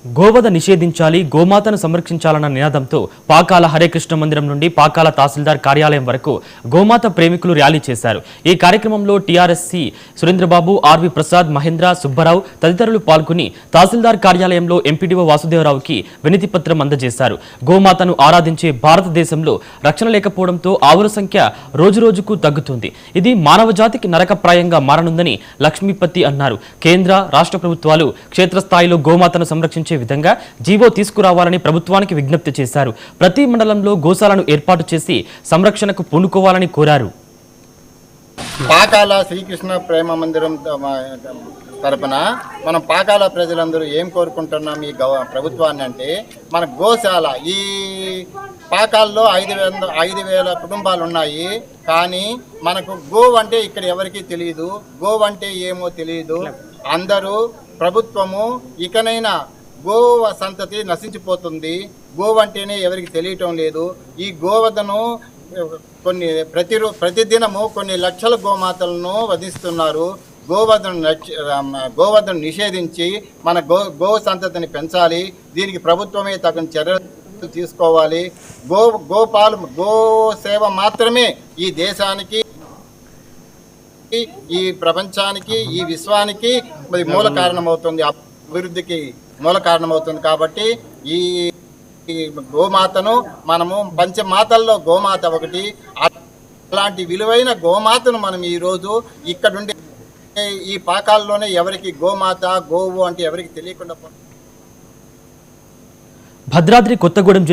గోవధ నిషేధించాలి, గోమాతను సంరక్షించాలన్న నినాదంతో పాకాల హరేకృష్ణ మందిరం నుండి పాకాల తహసీల్దార్ కార్యాలయం వరకు గోమాత ప్రేమికులు ర్యాలీ చేశారు. ఈ కార్యక్రమంలో టీఆర్ఎస్సీ సురేంద్రబాబు, ఆర్వి ప్రసాద్, మహేంద్ర, సుబ్బారావు తదితరులు పాల్గొని తహసీల్దార్ కార్యాలయంలో ఎంపీడీఓ వాసుదేవరావుకి వినతి పత్రం అందజేశారు. గోమాతను ఆరాధించే భారతదేశంలో రక్షణ లేకపోవడంతో ఆవుల సంఖ్య రోజురోజుకు తగ్గుతుంది. ఇది మానవ జాతికి నరకప్రాయంగా మారనుందని లక్ష్మీపతి అన్నారు. కేంద్ర, రాష్ట్ర ప్రభుత్వాలు క్షేత్రస్థాయిలో గోమాతను సంరక్షించే విధంగా జీవో తీసుకురావాలని ప్రభుత్వానికి విజ్ఞప్తి చేశారు. ప్రతి మండలంలో గోశాలను ఏర్పాటు చేసి సంరక్షణకు పూనుకోవాలని కోరారు. పాకాల శ్రీకృష్ణ ప్రేమ మందిరం తరపున మనం పాకాల ప్రజలందరూ ఏం కోరుకుంటున్నాం ఈ ప్రభుత్వాన్ని అంటే, మన గోశాల ఈ పాకాల్లో 5,000 కుటుంబాలు ఉన్నాయి. కానీ మనకు గోవు అంటే ఇక్కడ ఎవరికీ తెలియదు, గోవు అంటే ఏమో తెలియదు. అందరూ ప్రభుత్వము ఇకనైనా గోవ సంతతి నశించిపోతుంది, గోవు అంటేనే ఎవరికి తెలియటం లేదు. ఈ గోవధను ప్రతిదినము కొన్ని లక్షల గోమాతలను వధిస్తున్నారు. గోవధను నిషేధించి మన గో సంతతిని పెంచాలి. దీనికి ప్రభుత్వమే తగిన చర్యలు తీసుకోవాలి. గో సేవ మాత్రమే ఈ దేశానికి, ఈ ప్రపంచానికి, ఈ విశ్వానికి మూల కారణమవుతుంది, అభివృద్ధికి మూల కారణమవుతుంది. కాబట్టి ఈ గోమాతను మనము పంచమాతల్లో గోమాత ఒకటి. అలాంటి విలువైన గోమాతను మనం ఈరోజు ఇక్కడుండే ఈ పాకాల్లోనే ఎవరికి గోమాత, గోవు అంటే ఎవరికి తెలియకుండా భద్రాద్రి కొత్తగూడెం